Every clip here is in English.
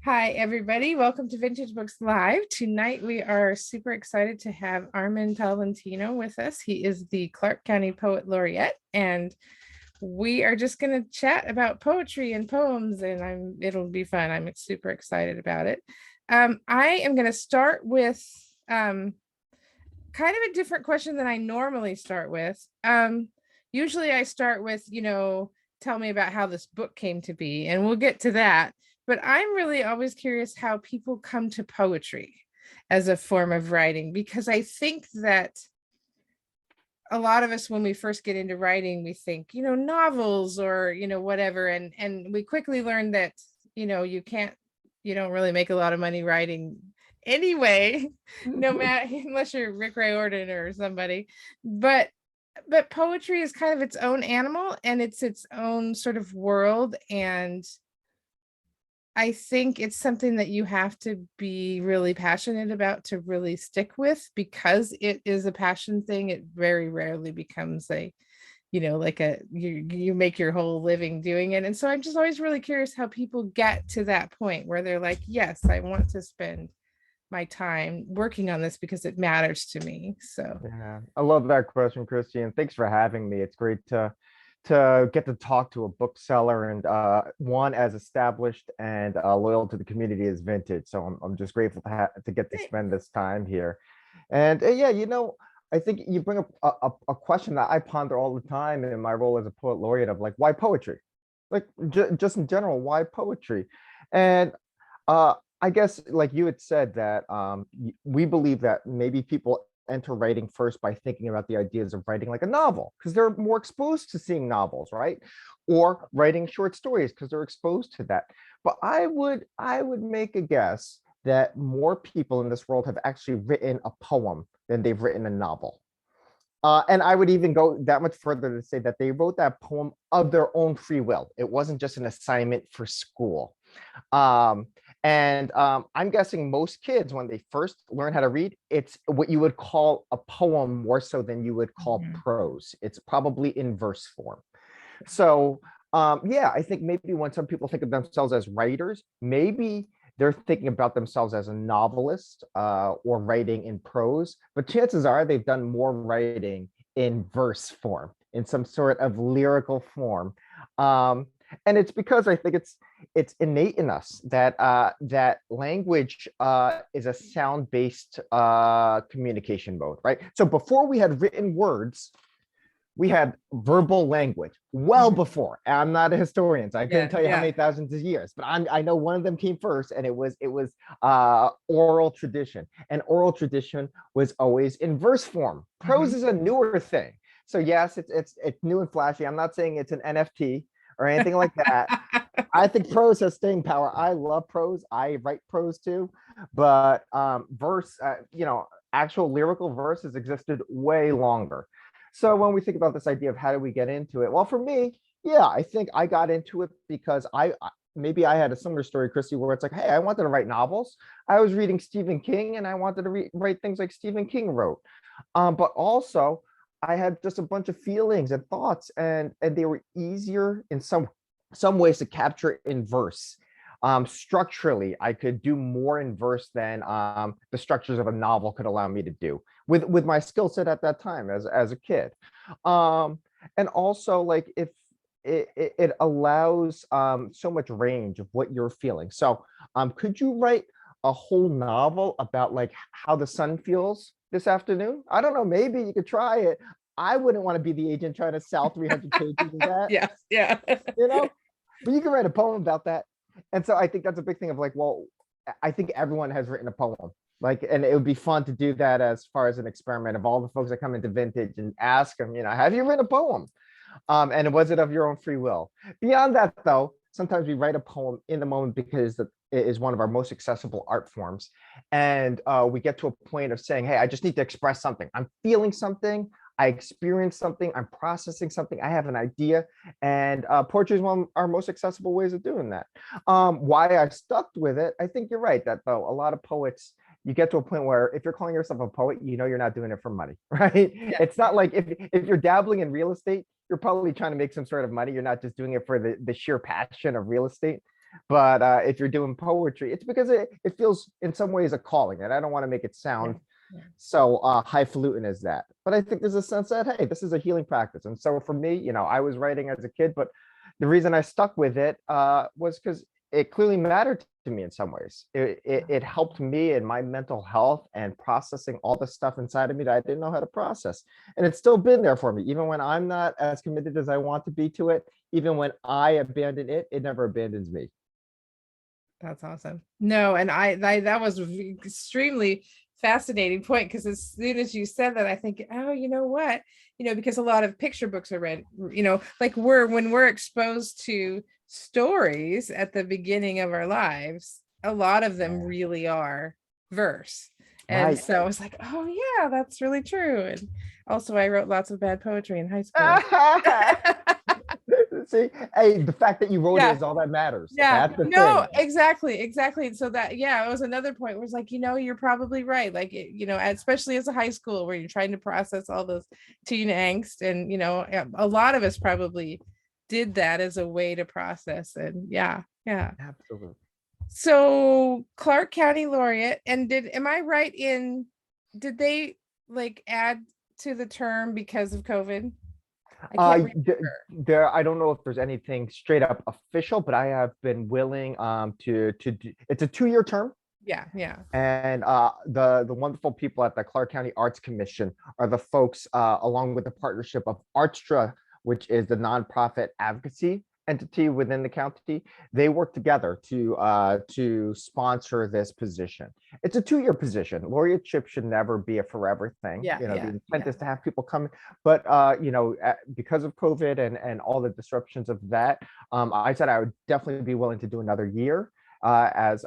Hi, everybody. Welcome to Vintage Books Live. Tonight, we are super excited to have Armin Tolentino with us. He is the Clark County Poet Laureate, and we are just going to chat about poetry and poems, and it'll be fun. I'm super excited about it. I am going to start with kind of a different question than I normally start with. Usually I start with, tell me about how this book came to be, and we'll get to that. But I'm really always curious how people come to poetry as a form of writing, because I think that a lot of us, when we first get into writing, we think, novels or, whatever. And we quickly learn that, you don't really make a lot of money writing anyway, no matter, unless you're Rick Riordan or somebody. But poetry is kind of its own animal, and it's its own sort of world. And I think it's something that you have to be really passionate about to really stick with, because it is a passion thing. It very rarely becomes like you make your whole living doing it. And so I'm just always really curious how people get to that point where they're like, yes, I want to spend my time working on this because it matters to me. So Yeah, I love that question, Christy, and thanks for having me. It's great to get to talk to a bookseller and one as established and loyal to the community as Vintage. So I'm just grateful to get to spend this time here. And yeah, I think you bring up a question that I ponder all the time in my role as a poet laureate of like, why poetry? Like just in general, why poetry? And uh, I guess like you had said that we believe that maybe people enter writing first by thinking about the ideas of writing like a novel because they're more exposed to seeing novels, right? Or writing short stories because they're exposed to that. But I would make a guess that more people in this world have actually written a poem than they've written a novel. And I would even go that much further to say that they wrote that poem of their own free will. It wasn't just an assignment for school. Um, and I'm guessing most kids, when they first learn how to read, it's what you would call a poem more so than you would call mhm. prose. It's probably in verse form. So, yeah, I think maybe when some people think of themselves as writers, maybe they're thinking about themselves as a novelist or writing in prose, but chances are they've done more writing in verse form, in some sort of lyrical form. Um, and it's because I think it's innate in us that that language is a sound-based communication mode, right? So before we had written words, we had verbal language well Mhm. before. I'm not a historian, so I couldn't Yeah, tell you how yeah. many thousands of years, but I know one of them came first, and it was oral tradition, and oral tradition was always in verse form. Prose Mhm. is a newer thing, so yes, it's new and flashy. I'm not saying it's an NFT or anything like that. I think prose has staying power. I love prose. I write prose too, but verse, actual lyrical verse has existed way longer. So when we think about this idea of how do we get into it, well, for me, yeah, I think I got into it because maybe I had a similar story, Christy, where it's like, hey, I wanted to write novels. I was reading Stephen King, and I wanted to write things like Stephen King wrote. But also, I had just a bunch of feelings and thoughts, and they were easier in some ways to capture in verse. Structurally, I could do more in verse than the structures of a novel could allow me to do with my skill set at that time as a kid. Um, and also, like, if it allows so much range of what you're feeling. So, could you write a whole novel about like how the sun feels this afternoon? I don't know. Maybe you could try it. I wouldn't want to be the agent trying to sell 300 pages of that, Yeah, yeah. you know? But you can write a poem about that. And so I think that's a big thing of like, well, I think everyone has written a poem. Like, and it would be fun to do that as far as an experiment of all the folks that come into Vintage and ask them, have you written a poem? And was it of your own free will? Beyond that, though, sometimes we write a poem in the moment because it is one of our most accessible art forms. And we get to a point of saying, hey, I just need to express something. I'm feeling something. I experienced something. I'm processing something. I have an idea. And poetry is one of our most accessible ways of doing that. Why I stuck with it, I think you're right that, though, a lot of poets, you get to a point where if you're calling yourself a poet, you're not doing it for money, right? Yeah. It's not like if you're dabbling in real estate, you're probably trying to make some sort of money. You're not just doing it for the sheer passion of real estate. But if you're doing poetry, it's because it feels in some ways a calling. And I don't want to make it Yeah. sound Yeah. so highfalutin as that. But I think there's a sense that, hey, this is a healing practice. And so for me, I was writing as a kid, but the reason I stuck with it was because it clearly mattered to me in some ways. It helped me in my mental health and processing all the stuff inside of me that I didn't know how to process. And it's still been there for me, even when I'm not as committed as I want to be to it. Even when I abandon it, it never abandons me. That's awesome. No, and I that was extremely fascinating point, because as soon as you said that, I think, oh, you know what? Because a lot of picture books are read, like when we're exposed to stories at the beginning of our lives, a lot of them Yeah. really are verse. And Right. so I was like, oh yeah, that's really true. And also I wrote lots of bad poetry in high school. See, hey, the fact that you wrote it Yeah. is all that matters. Yeah, That's the no, thing. exactly. So that, yeah, it was another point where it's like, you're probably right. Like, especially as a high school where you're trying to process all those teen angst, and, a lot of us probably did that as a way to process. And yeah, yeah. Absolutely. So Clark County Laureate, and am I right did they like add to the term because of COVID? I can't remember. I don't know if there's anything straight up official, but I have been willing to do, it's a 2-year term. Yeah, yeah. And the wonderful people at the Clark County Arts Commission are the folks, along with the partnership of Artstra, which is the nonprofit advocacy entity within the county. They work together to sponsor this position. It's a 2-year position. Laureateship should never be a forever thing. Yeah, The yeah, intent yeah. is to have people come, but because of COVID and all the disruptions of that, I said I would definitely be willing to do another year. As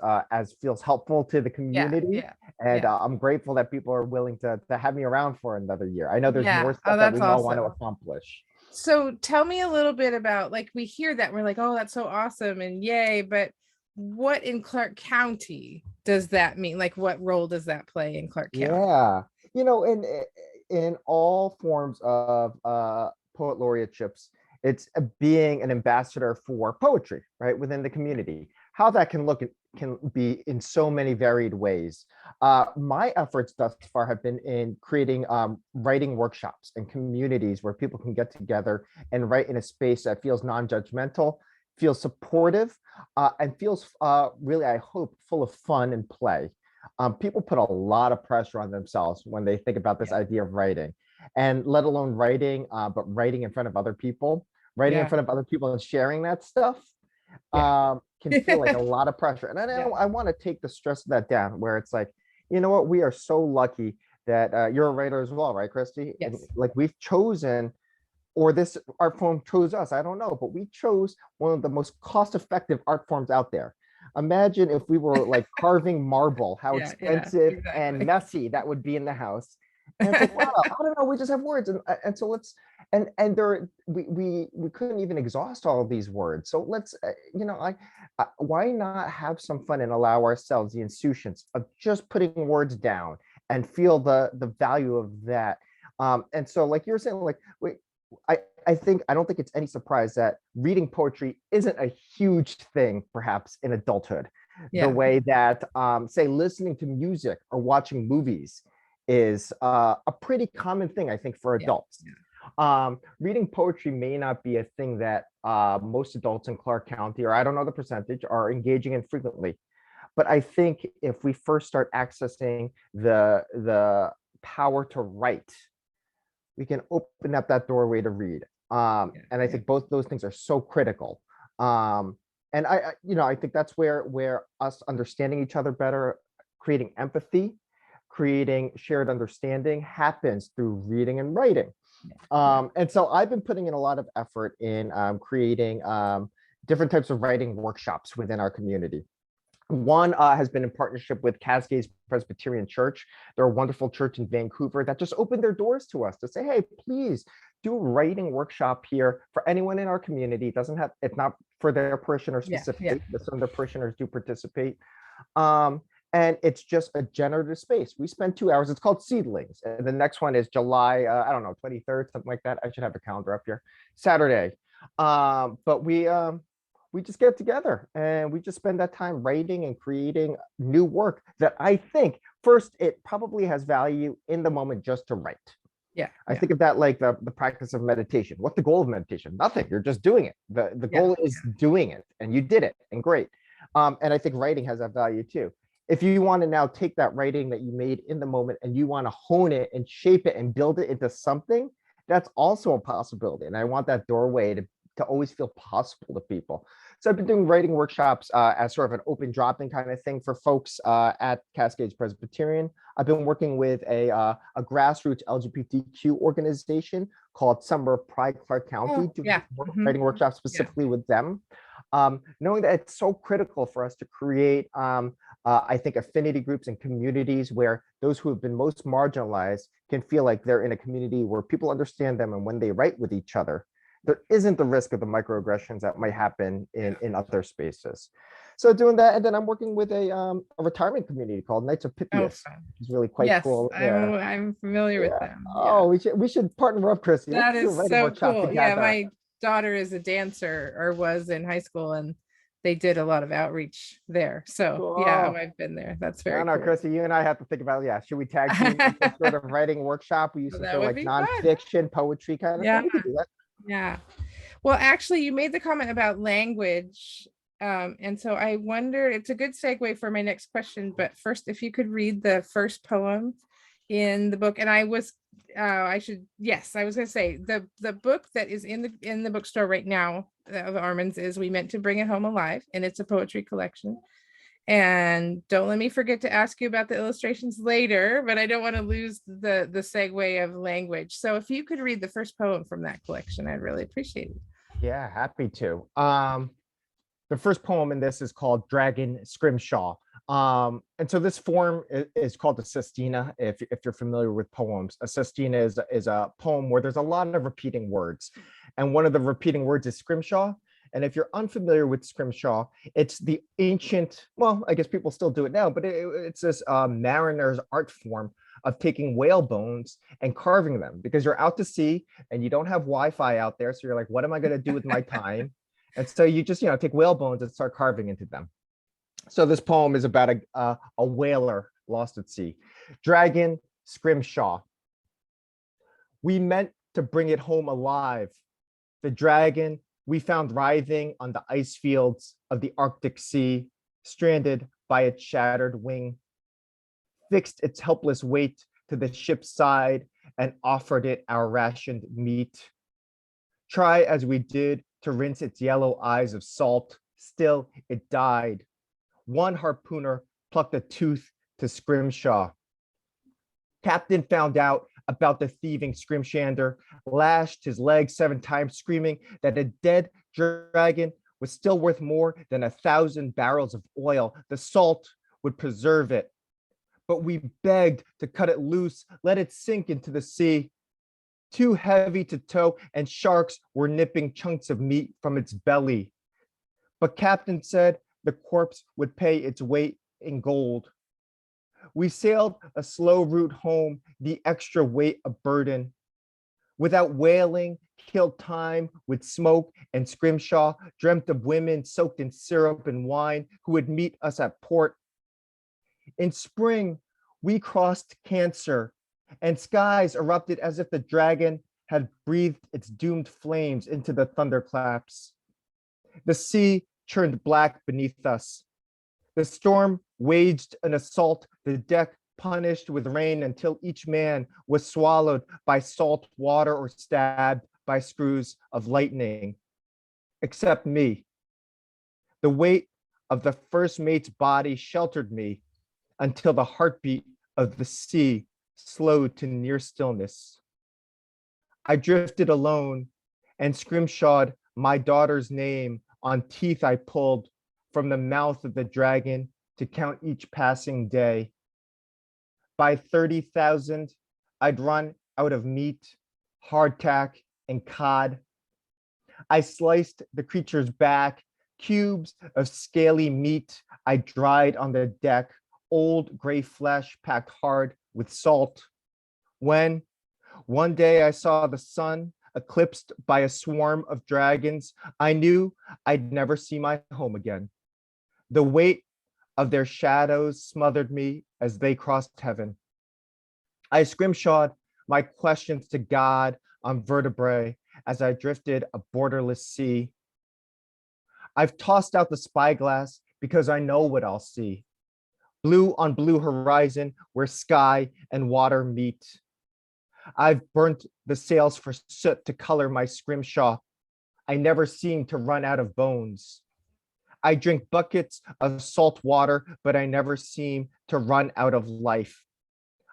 feels helpful to the Yeah, community. yeah, And yeah. I'm grateful that people are willing to have me around for another year. I know there's more Yeah. Oh, stuff that that's we all want to awesome. accomplish. So tell me a little bit about, like, we hear that, we're like, oh, that's so awesome and yay, but what in Clark County does that mean? Like, what role does that play in Clark County? Yeah, in all forms of poet laureateships, it's being an ambassador for poetry, right, within the community. How that can look can be in so many varied ways. My efforts thus far have been in creating writing workshops and communities where people can get together and write in a space that feels non-judgmental, feels supportive, and feels really, I hope, full of fun and play. People put a lot of pressure on themselves when they think about this Yeah. idea of writing, and let alone writing, but writing in front of other people, writing in Yeah. front of other people and sharing that stuff Yeah. can feel like a lot of pressure. And Yeah. I want to take the stress of that down, where it's like, you know what, we are so lucky that you're a writer as well, right, Christy? And Yes. like we've chosen, or this art form chose us, I don't know, but we chose one of the most cost-effective art forms out there. Imagine if we were like carving marble, how Yeah. Yeah. expensive and Exactly. messy that would be in the house. And it's like, wow, I don't know, we just have words. And so let's, and there, we couldn't even exhaust all of these words. So let's, why not have some fun and allow ourselves the insouciance of just putting words down and feel the value of that. And so like you're saying, like, wait, I don't think it's any surprise that reading poetry isn't a huge thing, perhaps in adulthood, the Yeah. way that, say, listening to music or watching movies is a pretty common thing, I think, for Yeah. adults. Reading poetry may not be a thing that most adults in Clark County, or I don't know the percentage, are engaging in frequently. But I think if we first start accessing the power to write, we can open up that doorway to read. Yeah. And I Yeah. think both those things are so critical. And I think that's where us understanding each other better, creating empathy, creating shared understanding happens through reading and writing. Yeah. And so I've been putting in a lot of effort in creating different types of writing workshops within our community. One has been in partnership with Cascades Presbyterian Church. They're a wonderful church in Vancouver that just opened their doors to us to say, hey, please do a writing workshop here for anyone in our community. It doesn't have, it's not for their parishioners Yeah. Yeah. specifically, but some of their parishioners do participate. And it's just a generative space. We spend 2 hours. It's called Seedlings. And the next one is July, I don't know, 23rd, something like that. I should have a calendar up here. Saturday. But we we just get together and we just spend that time writing and creating new work that I think first, it probably has value in the moment just to write. Yeah. I think of that like the practice of meditation. What's the goal of meditation? Nothing. You're just doing it. The goal is doing it, and you did it, and great. And I think writing has that value too. If you want to now take that writing that you made in the moment and you want to hone it and shape it and build it into something, that's also a possibility. And I want that doorway to always feel possible to people. So I've been doing writing workshops as sort of an open drop-in kind of thing for folks at Cascades Presbyterian. I've been working with a grassroots LGBTQ organization called Summer of Pride Clark County, doing writing workshops specifically with them. Knowing that it's so critical for us to create, I think, affinity groups and communities where those who have been most marginalized can feel like they're in a community where people understand them, and when they write with each other, there isn't the risk of the microaggressions that might happen in other spaces. So doing that, and then I'm working with a retirement community called Knights of Pythias, which is really quite cool. I'm familiar with them. Oh, we should partner up, Chrissy. That is so cool. Yeah, my daughter is a dancer, or was in high school, and they did a lot of outreach there. So yeah, I've been there. That's very cool. Chrissy, you and I have to think about, should we tag team this sort of writing workshop? We used to feel like nonfiction, poetry kind of thing. We could do that. Yeah. Well, actually, you made the comment about language. And so I wonder, it's a good segue for my next question, but first, if you could read the first poem in the book. And I was going to say the book that is in the bookstore right now of Armin's is We Meant to Bring It Home Alive, and it's a poetry collection. And don't let me forget to ask you about the illustrations later, but I don't want to lose the segue of language. So if you could read the first poem from that collection, I'd really appreciate it. Yeah, happy to. The first poem in this is called Dragon Scrimshaw. And so this form is called a sestina. If you're familiar with poems, a sestina is a poem where there's a lot of repeating words. And one of the repeating words is Scrimshaw. And if you're unfamiliar with Scrimshaw, it's the ancient, well, I guess people still do it now, but it's this mariner's art form of taking whale bones and carving them, because you're out to sea and you don't have Wi-Fi out there. So you're like, what am I going to do with my time? And so you just, take whale bones and start carving into them. So this poem is about a whaler lost at sea. Dragon Scrimshaw. We meant to bring it home alive. The dragon we found writhing on the ice fields of the Arctic Sea, stranded by its shattered wing, fixed its helpless weight to the ship's side and offered it our rationed meat. Try as we did to rinse its yellow eyes of salt, still it died. One harpooner plucked a tooth to Scrimshaw. Captain found out about the thieving Scrimshander, lashed his legs 7 times, screaming that a dead dragon was still worth more than 1,000 barrels of oil. The salt would preserve it. But we begged to cut it loose, let it sink into the sea. Too heavy to tow, and sharks were nipping chunks of meat from its belly. But Captain said the corpse would pay its weight in gold. We sailed a slow route home, the extra weight a burden. Without wailing, killed time with smoke, and Scrimshaw dreamt of women soaked in syrup and wine who would meet us at port. In spring, we crossed Cancer, and skies erupted as if the dragon had breathed its doomed flames into the thunderclaps. The sea churned black beneath us. The storm waged an assault, the deck punished with rain until each man was swallowed by salt water or stabbed by screws of lightning, except me. The weight of the first mate's body sheltered me until the heartbeat of the sea slowed to near stillness. I drifted alone and scrimshawed my daughter's name on teeth I pulled from the mouth of the dragon to count each passing day. By 30,000, I'd run out of meat, hardtack, and cod. I sliced the creature's back, cubes of scaly meat I dried on the deck, old gray flesh packed hard with salt. When one day I saw the sun eclipsed by a swarm of dragons, I knew I'd never see my home again. The weight of their shadows smothered me as they crossed heaven. I scrimshawed my questions to God on vertebrae as I drifted a borderless sea. I've tossed out the spyglass because I know what I'll see. Blue on blue horizon where sky and water meet. I've burnt the sails for soot to color my scrimshaw. I never seem to run out of bones. I drink buckets of salt water, but I never seem to run out of life.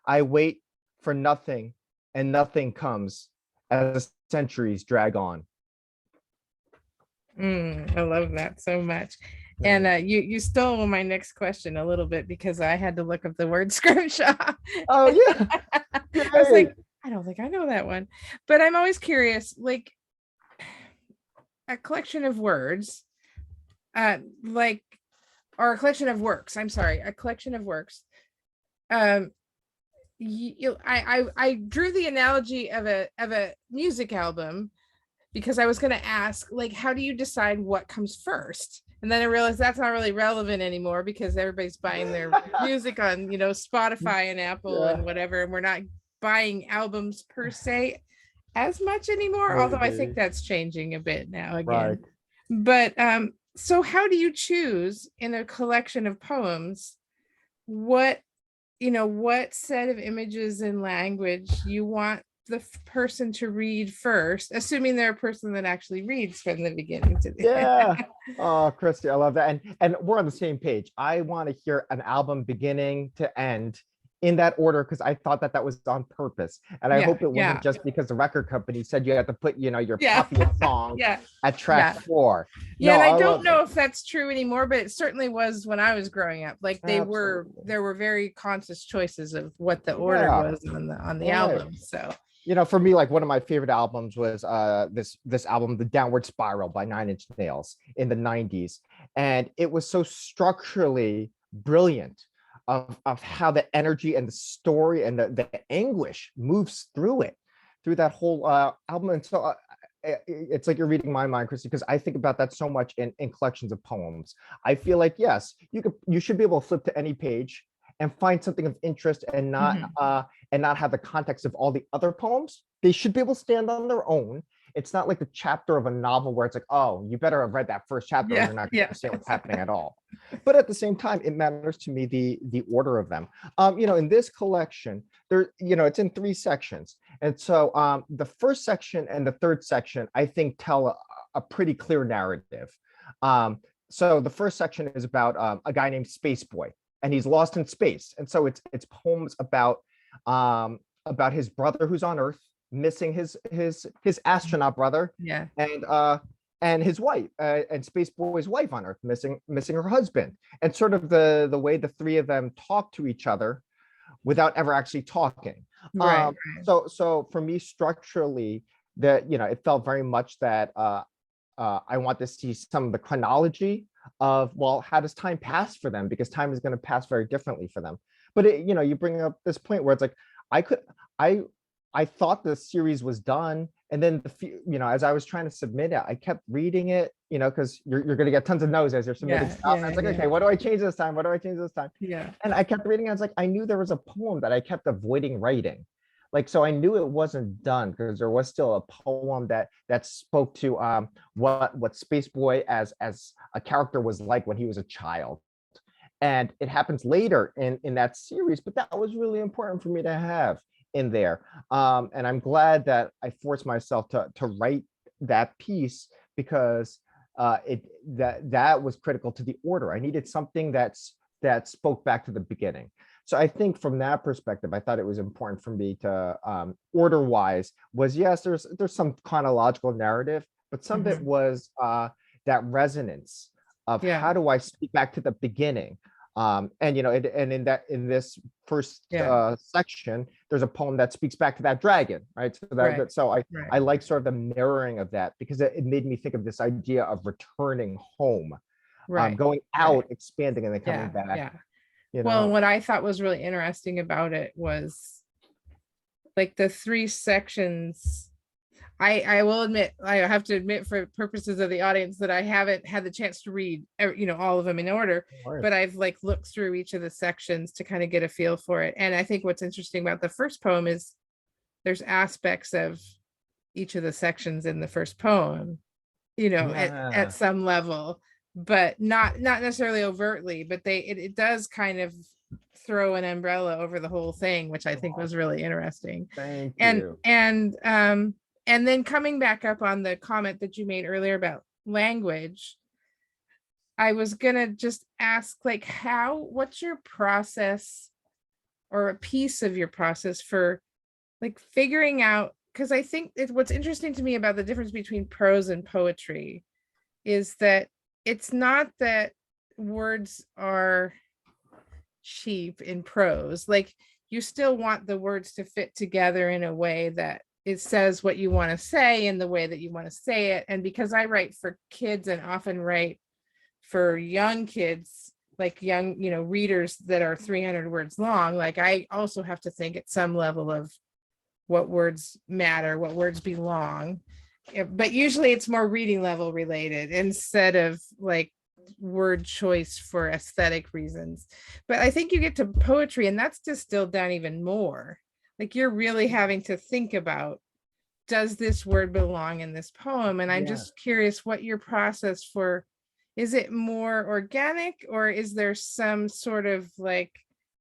I wait for nothing, and nothing comes as centuries drag on. I love that so much. And you stole my next question a little bit because I had to look up the word scrimshaw. Oh yeah. I was like, I don't think I know that one, but I'm always curious, like a collection of words, like, or a collection of works. I'm sorry, a collection of works. I drew the analogy of a music album because I was going to ask, like, how do you decide what comes first? And then I realized that's not really relevant anymore because everybody's buying their music on, Spotify and Apple and whatever. And we're not buying albums per se as much anymore, although I think that's changing a bit now again. Right. But so how do you choose in a collection of poems what set of images and language you want the person to read first, assuming they're a person that actually reads from the beginning to the end? Oh, Christy, I love that. And we're on the same page. I want to hear an album beginning to end in that order because I thought that was on purpose. And I hope it wasn't just because the record company said you had to put, your popular song at track 4. Yeah, and I don't know if that's true anymore, but it certainly was when I was growing up. Like there were very conscious choices of what the order was on the album. So for me, like one of my favorite albums was this album, The Downward Spiral by 9 Inch Nails in the 90s. And it was so structurally brilliant of how the energy and the story and the anguish moves through that whole album. And so it's like you're reading my mind, Christy, because I think about that so much in collections of poems. I feel like, yes, you should be able to flip to any page and find something of interest and not have the context of all the other poems. They should be able to stand on their own. It's not like the chapter of a novel where it's like, oh, you better have read that first chapter or you're not going to understand what's happening at all. But at the same time, it matters to me the order of them. In this collection, it's in 3 sections. And so the first section and the third section, I think, tell a pretty clear narrative. So the first section is about a guy named Spaceboy, and he's lost in space. And so it's poems about his brother who's on Earth, missing his astronaut brother, and his wife, and Spaceboy's wife on Earth, missing her husband, and sort of the way the 3 of them talk to each other without ever actually talking. Right. So for me, structurally, it felt very much that I want to see some of the chronology of, well, how does time pass for them, because time is going to pass very differently for them. But you bring up this point where it's like I thought the series was done, and then as I was trying to submit it, I kept reading it, because you're going to get tons of no's as you're submitting stuff. And it's like, okay, what do I change this time? What do I change this time? Yeah. And I kept reading. I was like, I knew there was a poem that I kept avoiding writing. Like, so I knew it wasn't done because there was still a poem that spoke to what Spaceboy as a character was like when he was a child. And it happens later in that series, but that was really important for me to have in there. And I'm glad that I forced myself to write that piece because that was critical to the order. I needed something that spoke back to the beginning. So I think from that perspective, I thought it was important for me to order wise was, yes, there's some chronological narrative, but some of it was that resonance of how do I speak back to the beginning. And in this first section, there's a poem that speaks back to that dragon, right? So I like sort of the mirroring of that because it made me think of this idea of returning home, going out, expanding, and then coming back. Yeah. Well, what I thought was really interesting about it was like the 3 sections. I will admit, I have to admit for purposes of the audience that I haven't had the chance to read, all of them in order, Word. but I've like looked through each of the sections to kind of get a feel for it. And I think what's interesting about the first poem is there's aspects of each of the sections in the first poem, at Yeah. some level, but not necessarily overtly, but it does kind of throw an umbrella over the whole thing, which I think Oh, was really interesting. thank And you. and then coming back up on the comment that you made earlier about language, I was gonna just ask, like, what's your process or a piece of your process for like figuring out, because I think what's interesting to me about the difference between prose and poetry is that it's not that words are cheap in prose. Like, you still want the words to fit together in a way that it says what you want to say in the way that you want to say it. And because I write for kids and often write for young kids, like young, readers that are 300 words long, like I also have to think at some level of what words matter, what words belong. But usually it's more reading level related instead of like word choice for aesthetic reasons. But I think you get to poetry and that's distilled down even more. Like, you're really having to think about, does this word belong in this poem? And I'm Yeah. just curious what your process for, is it more organic or is there some sort of like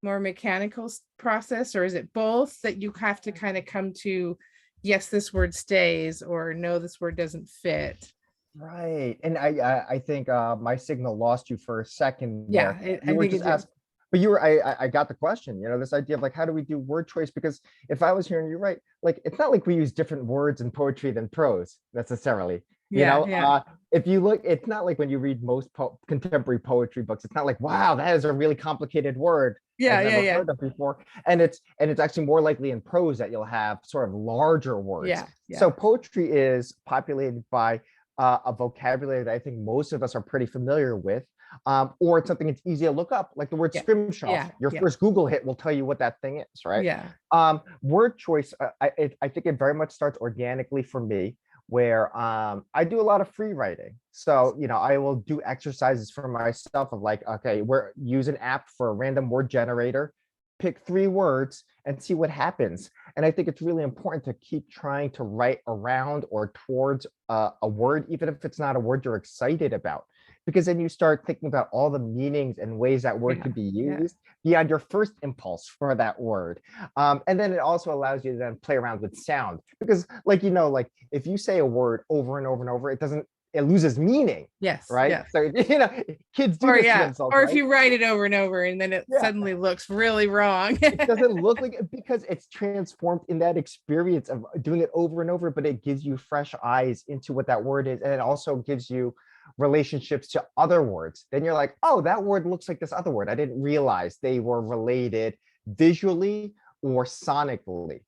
more mechanical process, or is it both that you have to kind of come to, yes, this word stays, or no, this word doesn't fit? Right. And I think my signal lost you for a second Yeah, there. I You were think just it did. asking, but you were I got the question, this idea of like how do we do word choice? Because if I was hearing you right, like it's not like we use different words in poetry than prose necessarily. You Yeah, know, yeah, if you look, it's not like when you read most contemporary poetry books, it's not like, wow, that is a really complicated word yeah, I've yeah, never yeah, heard of before. And it's actually more likely in prose that you'll have sort of larger words. yeah, yeah, So poetry is populated by a vocabulary that I think most of us are pretty familiar with, or it's something it's easy to look up, like the word yeah, scrimshaw. yeah, Your yeah, first Google hit will tell you what that thing is, right? yeah, Word choice, I think it very much starts organically for me, where I do a lot of free writing. So, I will do exercises for myself of like, okay, use an app for a random word generator, pick 3 words and see what happens. And I think it's really important to keep trying to write around or towards a word, even if it's not a word you're excited about, because then you start thinking about all the meanings and ways that word yeah, could be yeah, used beyond your first impulse for that word. And then it also allows you to then play around with sound, because like, like if you say a word over and over and over, it loses meaning, yes, right? yes. So, kids do Or this to yeah, themselves, or if right? you write it over and over and then it Yeah. suddenly looks really wrong. It doesn't look like it because it's transformed in that experience of doing it over and over, but it gives you fresh eyes into what that word is. And it also gives you relationships to other words. Then you're like, oh, that word looks like this other word. I didn't realize they were related visually or sonically.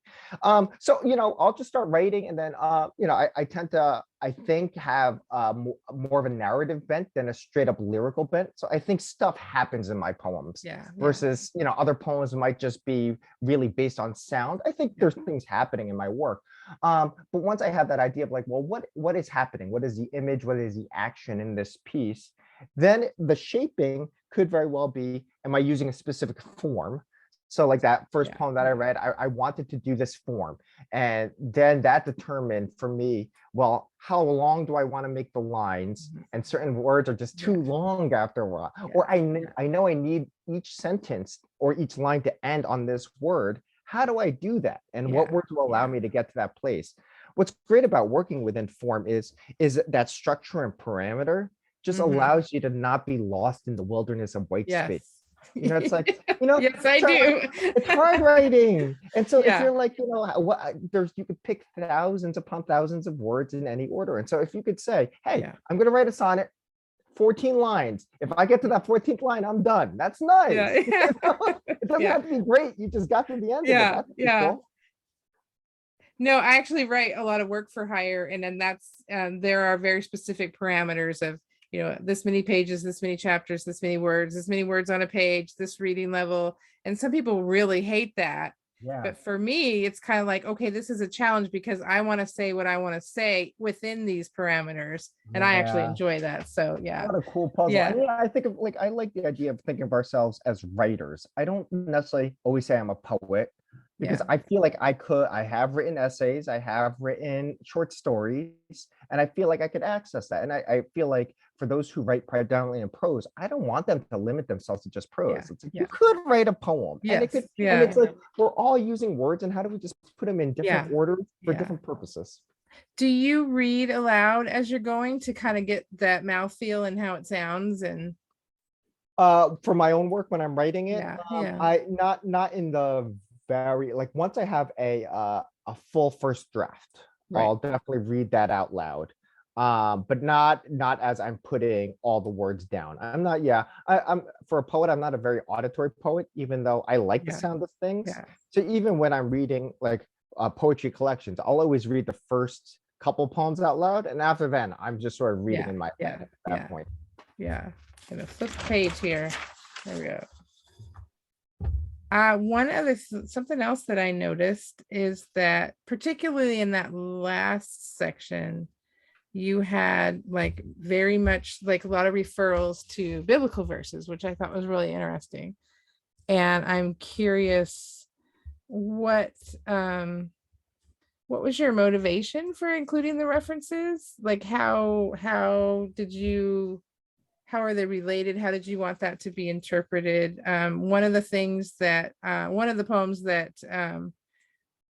So, I'll just start writing and then, I tend to, I think, have more of a narrative bent than a straight up lyrical bent. So I think stuff happens in my poems Yeah, yeah, versus, other poems might just be really based on sound. I think yeah, there's things happening in my work. But once I have that idea of like, well, what is happening? What is the image? What is the action in this piece? Then the shaping could very well be, am I using a specific form? So like that first yeah, poem that I read, I wanted to do this form. And then that determined for me, well, how long do I want to make the lines? mhm, And certain words are just too yeah, long after a while. yeah, Or yeah, I know I need each sentence or each line to end on this word. How do I do that? And what yeah, words will allow yeah, me to get to that place? What's great about working within form is that structure and parameter just mhm, allows you to not be lost in the wilderness of white space. yes. It's like, Yes, I so do. it's hard writing. And so if Yeah, you're like, you could pick thousands upon thousands of words in any order. And so if you could say, hey, yeah, I'm going to write a sonnet, 14 lines. If I get to that 14th line, I'm done. That's nice. yeah, yeah, It doesn't yeah, have to be great. You just got to the end of it. yeah, That's pretty yeah. cool. No, I actually write a lot of work for hire, and then that's there are very specific parameters of, this many pages, this many chapters, this many words on a page, this reading level. And some people really hate that. Yeah. But for me, it's kind of like, okay, this is a challenge because I want to say what I want to say within these parameters. And I actually Yeah. enjoy that. So yeah. What a cool puzzle. Yeah. And yeah, I think of like I like the idea of thinking of ourselves as writers. I don't necessarily always say I'm a poet because Yeah. I feel like I have written essays, I have written short stories, and I feel like I could access that. And I feel like for those who write predominantly in prose, I don't want them to limit themselves to just Yeah. prose. It's like you Yeah. could write a poem and it Yes. could, and Yeah. it's like we're all using words, and how do we just put them in different Yeah. orders for Yeah. different purposes? Do you read aloud as you're going to kind of get that mouthfeel and how it sounds? And For my own work when I'm writing it, yeah. Yeah. I not in the very like once I have a full first draft, Right. I'll definitely read that out loud. But not as I'm putting all the words down. I'm not, yeah. I'm for a poet, I'm not a very auditory poet, even though I like the Yeah. sound of things. Yeah. So even when I'm reading like poetry collections, I'll always read the first couple poems out loud, and after then, I'm just sort of reading Yeah. in my Yeah. head at Yeah. that point. Yeah. Gonna flip the page here. There we go. One other something else that I noticed is that particularly in that last section, you had like very much like a lot of referrals to biblical verses, which I thought was really interesting. And I'm curious what was your motivation for including the references? Like how did you how are they related? How did you want that to be interpreted? One of the things that one of the poems that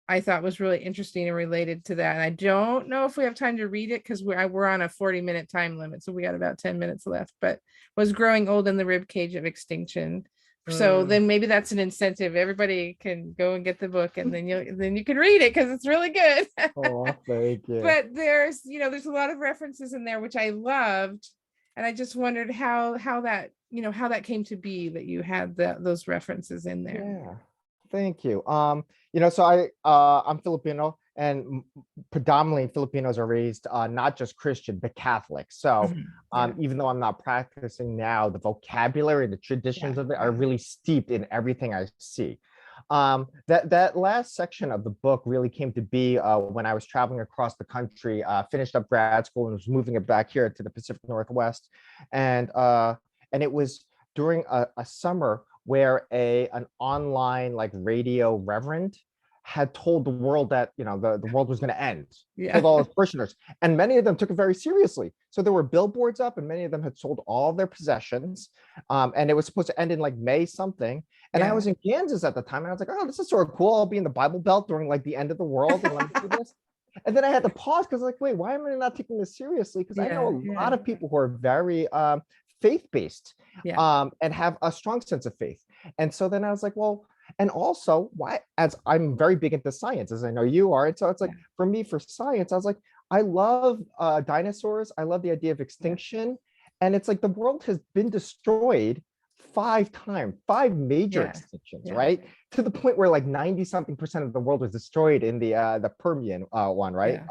I thought was really interesting and related to that, and I don't know if we have time to read it because we're on a 40-minute time limit, so we got about 10 minutes left, but was growing old in the rib cage of extinction. So then maybe that's an incentive. Everybody can go and get the book, and then you can read it because it's really good. Oh, thank you. But there's a lot of references in there which I loved, and I just wondered how that how that came to be that you had those references in there. Yeah, thank you. So I'm Filipino, and predominantly Filipinos are raised not just Christian but Catholic. So Yeah. even though I'm not practicing now, the vocabulary, the traditions of it are really steeped in everything I see. That last section of the book really came to be when I was traveling across the country, finished up grad school and was moving it back here to the Pacific Northwest, and it was during a summer where an online like radio reverend had told the world that the world was going to end. Yeah. Told all his parishioners, and many of them took it very seriously. So there were billboards up, and many of them had sold all their possessions. And it was supposed to end in like May something. And I was in Kansas at the time, and I was like, oh, this is sort of cool. I'll be in the Bible Belt during like the end of the world, and let me do this. And then I had to pause because like, wait, why am I not taking this seriously? Because I know a lot of people who are very faith-based and have a strong sense of faith. And so then I was like, well, and also why, as I'm very big into science, as I know you are. And so it's like, for me, for science, I was like, I love dinosaurs. I love the idea of extinction. And it's like the world has been destroyed 5 times, 5 major extinctions, right? To the point where like 90-something% of the world was destroyed in the Permian one, right?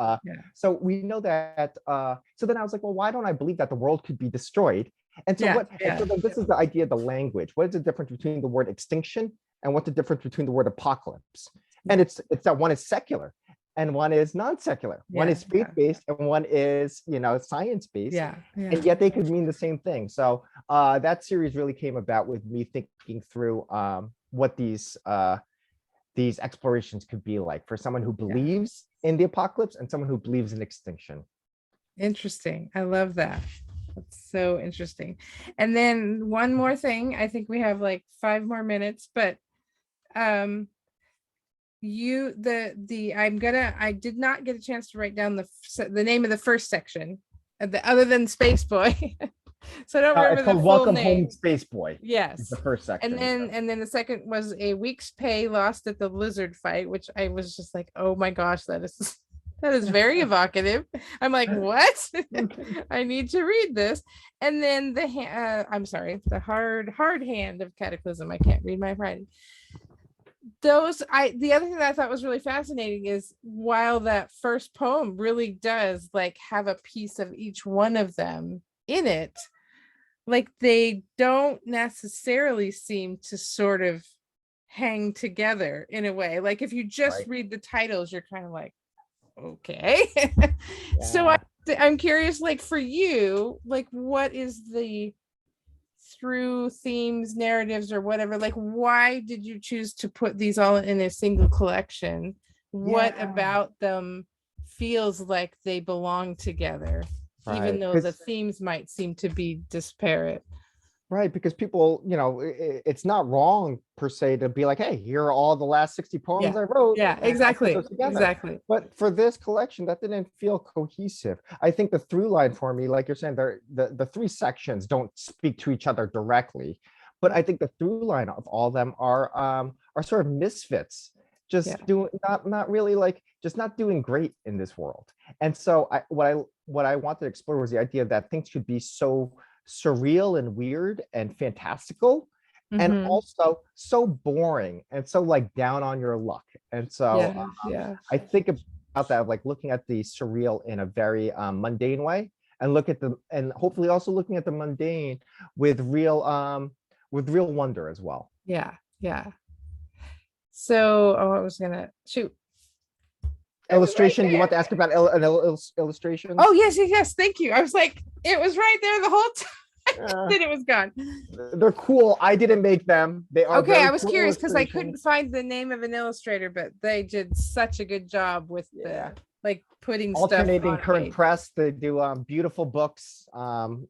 So we know that. So then I was like, well, why don't I believe that the world could be destroyed? And so and so then this is the idea of the language. What is the difference between the word extinction and what's the difference between the word apocalypse? And it's that one is secular and one is non-secular. One is faith-based and one is, science-based. And yet they could mean the same thing. So that series really came about with me thinking through what these explorations could be like for someone who believes in the apocalypse and someone who believes in extinction. Interesting. I love that. That's so interesting. And then one more thing, I think we have like 5 more minutes, but I did not get a chance to write down the name of the first section, other than Spaceboy. So I don't remember the full Welcome name. Home, Spaceboy. Yes. The first section. And then the second was a week's pay lost at the lizard fight, which I was just like, oh my gosh, that is very evocative. I'm like, what? I need to read this. And then the hard hand of cataclysm. I can't read my writing. The other thing that I thought was really fascinating is while that first poem really does like have a piece of each one of them in it, like they don't necessarily seem to sort of hang together in a way. Like if you just Right. read the titles, you're kind of like, okay. So Yeah. I'm curious, like for you, like what is the through themes, narratives, or whatever, like why did you choose to put these all in a single collection? What Yeah. about them feels like they belong together, even Right. though the themes might seem to be disparate? Right, because people, it's not wrong per se to be like, hey, here are all the last 60 poems Yeah, I wrote, yeah, and I'll put exactly, those together. exactly. But for this collection, that didn't feel cohesive. I think the through line for me, like you're saying, the three sections don't speak to each other directly, but I think the through line of all of them are sort of misfits, Yeah, just doing not really like just not doing great in this world. And so what I wanted to explore was the idea that things should be so surreal and weird and fantastical, and mm-hmm. also so boring and so like down on your luck. And so Yeah, yeah, I think about that, like looking at the surreal in a very mundane way, and hopefully also looking at the mundane with real wonder as well. yeah, yeah. So, oh, I was gonna shoot. It was right Illustration, you want there. to ask about illustrations? Oh, yes, yes, yes. Thank you. I was like, it was right there the whole time. Uh, Then it was gone. they're cool. I didn't make them. They are Okay, I very was cool curious because I couldn't illustrations. find the name of an illustrator, but they did such a good job with Yeah. the like putting stuff Alternating on a current page. press. They do beautiful books. I'm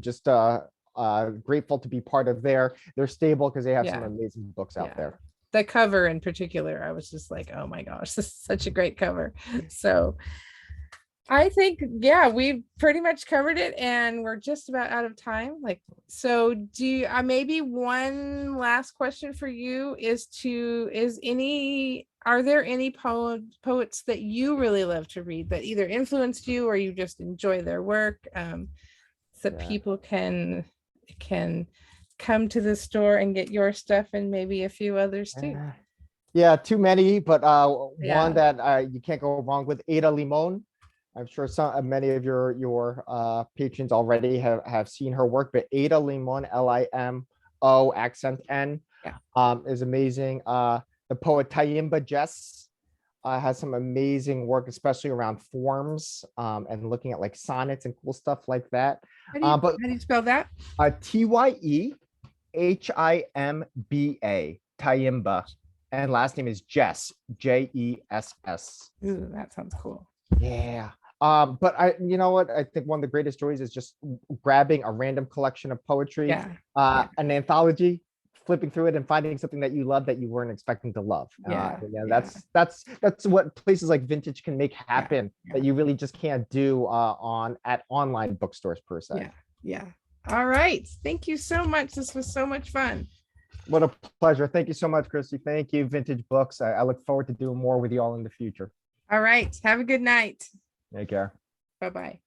just grateful to be part of their stable, because they have some Yeah, amazing books out yeah. there. The cover in particular, I was just like, oh my gosh, this is such a great cover. So I think, yeah, we pretty much covered it and we're just about out of time. Like, so do you, maybe one last question for you are there any poets that you really love to read that either influenced you or you just enjoy their work? So Yeah. people can come to the store and get your stuff and maybe a few others too. Yeah. Yeah, too many, but one Yeah. that you can't go wrong with, Ada Limon. I'm sure many of your patrons already have seen her work, but Ada Limon, Limo accent N, Yeah. is amazing. The poet Tayimba Jess has some amazing work, especially around forms, and looking at like sonnets and cool stuff like that. But How do you spell that? Tyehimba, Tayimba, and last name is Jess, Jess. Ooh, that sounds cool. Yeah. But you know what? I think one of the greatest joys is just grabbing a random collection of poetry, Yeah. Yeah. an anthology, flipping through it and finding something that you love that you weren't expecting to love. Yeah. Yeah, that's what places like Vintage can make happen, Yeah. that you really just can't do at online bookstores per se. Yeah. Yeah. All right. Thank you so much. This was so much fun. What a pleasure. Thank you so much, Christy. Thank you, Vintage Books. I look forward to doing more with you all in the future. All right. Have a good night. Take care. Bye-bye.